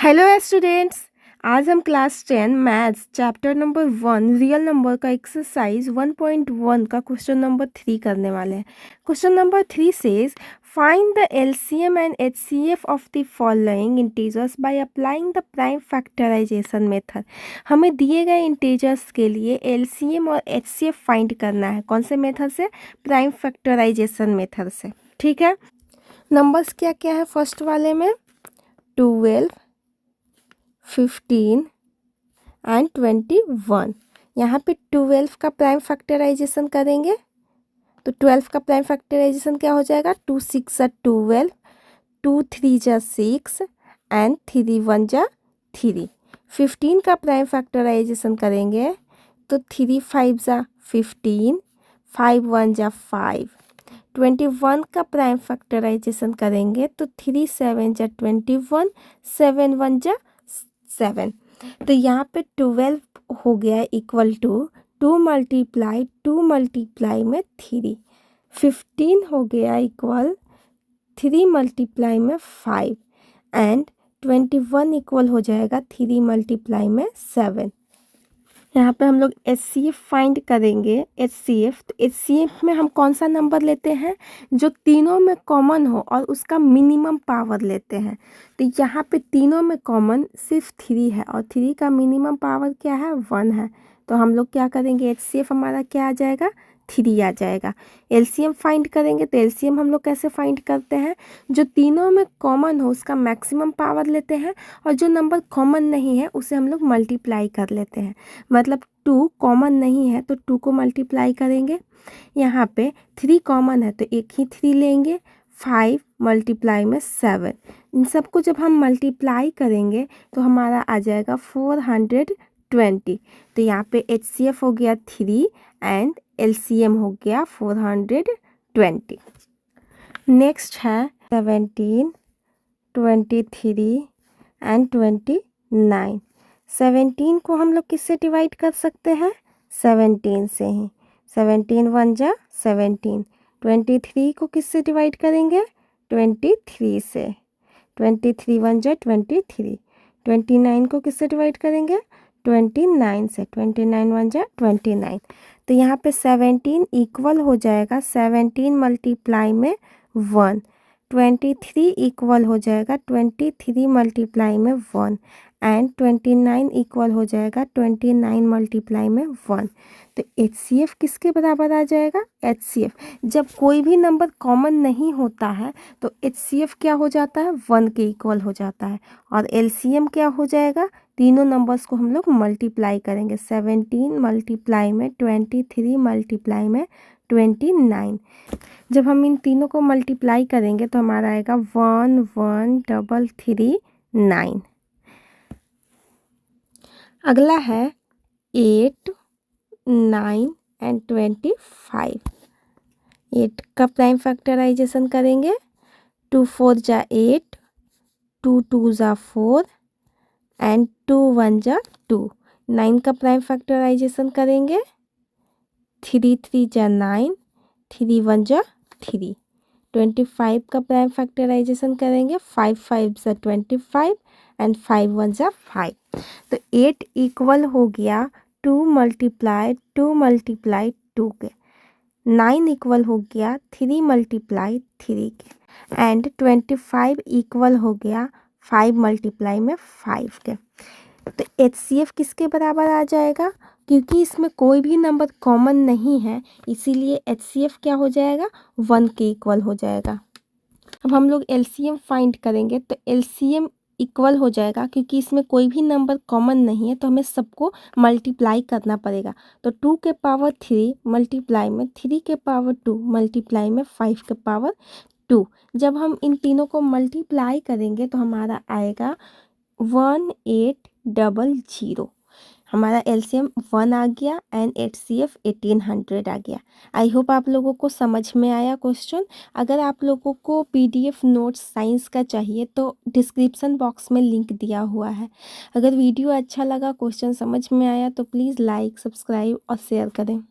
Hello students. आज हम class 10 maths chapter number 1 real number का एक्सरसाइज 1.1 का क्वेश्चन नंबर 3 करने वाले हैं। Question number 3 says find the LCM and HCF of the following integers by applying the prime factorisation method. हमें दिए गए इंटीजर्स के लिए एलसीएम और एचसीएफ फाइंड करना है। कौन से मेथड से? प्राइम फैक्टराइजेशन मेथड से। ठीक है, नंबर्स क्या क्या है? फर्स्ट वाले में 12, 15 एंड 21। यहाँ पे 12 का प्राइम फैक्टराइजेशन करेंगे तो 12 का प्राइम फैक्टराइजेशन क्या हो जाएगा? 2 6 जा 12, 2 3 जा 6 एंड 3 1 जा 3। 15 का प्राइम फैक्टराइजेशन करेंगे तो 3 5 जा 15, 5 1 जा 5। 21 का प्राइम फैक्टराइजेशन करेंगे तो 3 7 जा 21, 7 1 जा 7। तो यहाँ पे 12 हो गया इक्वल टू 2 मल्टीप्लाई में 3। 15 हो गया इक्वल 3 मल्टीप्लाई में 5 एंड 21 इक्वल हो जाएगा 3 मल्टीप्लाई में 7। यहाँ पे हम लोग एचसीएफ फाइंड करेंगे। एचसीएफ, तो एचसीएफ में हम कौन सा नंबर लेते हैं? जो तीनों में कॉमन हो और उसका मिनिमम पावर लेते हैं। तो यहाँ पे तीनों में कॉमन सिर्फ 3 है और 3 का मिनिमम पावर क्या है? 1 है। तो हम लोग क्या करेंगे? एचसीएफ हमारा क्या आ जाएगा? 3 आ जाएगा। एलसीएम फाइंड करेंगे तो एलसीएम हम लोग कैसे फाइंड करते हैं? जो तीनों में कॉमन हो उसका मैक्सिमम पावर लेते हैं और जो नंबर कॉमन नहीं है उसे हम लोग मल्टीप्लाई कर लेते हैं। मतलब 2 कॉमन नहीं है तो 2 को मल्टीप्लाई करेंगे। यहाँ पे 3 कॉमन है तो एक ही 3 लेंगे। 5 मल्टीप्लाई में 7। इन सबको जब हम मल्टीप्लाई करेंगे तो हमारा आ जाएगा 420। तो यहाँ पे एचसीएफ हो गया 3 एंड एलसीएम हो गया 420। नेक्स्ट है 17, 23 एंड 29। 17 को हम लोग किससे डिवाइड कर सकते हैं? 17 से ही। 17 1 जा 17। 23 को किससे डिवाइड करेंगे? 23 से। 23 1 जा 23। 29 को किससे डिवाइड करेंगे? 29 से। 29 1 जा 29। तो यहाँ पे 17 इक्वल हो जाएगा 17 मल्टीप्लाई में 1। 23 इक्वल हो जाएगा 23 मल्टीप्लाई में 1 एंड 29 इक्वल हो जाएगा 29 मल्टीप्लाई में 1। तो एचसीएफ किसके बराबर आ जाएगा? एचसीएफ, जब कोई भी नंबर कॉमन नहीं होता है तो एचसीएफ क्या हो जाता है? 1 के इक्वल हो जाता है। और एलसीएम क्या हो जाएगा? तीनों नंबर्स को हम लोग मल्टीप्लाई करेंगे। 17 मल्टीप्लाई में 23 मल्टीप्लाई में 29। जब हम इन तीनों को मल्टीप्लाई करेंगे तो हमारा आएगा 11339। अगला है 8, 9 एंड 25। 8 का प्राइम फैक्टराइजेशन करेंगे। 2 4 जा 8, 2 2 जा 4 एंड 2 1 जा 2। 9 का प्राइम फैक्टराइजेशन करेंगे। 3 3 जा 9, 3 1 जा 3। 25 का प्राइम फैक्टराइजेशन करेंगे। 5 5 जा 25 एंड 5 1 जा 5। तो 8 इक्वल हो गया 2 मल्टीप्लाई 2 के। 9 इक्वल हो गया 3 मल्टीप्लाई 3 के एंड 25 इक्वल हो गया 5 मल्टीप्लाई में 5 के। तो एचसीएफ किसके बराबर आ जाएगा? क्योंकि इसमें कोई भी नंबर कॉमन नहीं है इसीलिए एचसीएफ क्या हो जाएगा? 1 के इक्वल हो जाएगा। अब हम लोग एलसीएम फाइंड करेंगे तो एलसीएम इक्वल हो जाएगा, क्योंकि इसमें कोई भी नंबर कॉमन नहीं है तो हमें सबको मल्टीप्लाई करना पड़ेगा। तो 2 के पावर 3 मल्टीप्लाई में 3 के पावर 2 मल्टीप्लाई में 5 के पावर 2। जब हम इन तीनों को मल्टीप्लाई करेंगे तो हमारा आएगा 1800। हमारा एलसीएम 1 आ गया एंड एचसीएफ 1800 आ गया। आई होप आप लोगों को समझ में आया क्वेश्चन। अगर आप लोगों को पीडीएफ नोट्स साइंस का चाहिए तो डिस्क्रिप्शन बॉक्स में लिंक दिया हुआ है। अगर वीडियो अच्छा लगा, क्वेश्चन समझ में आया तो प्लीज़ लाइक, सब्सक्राइब और शेयर करें।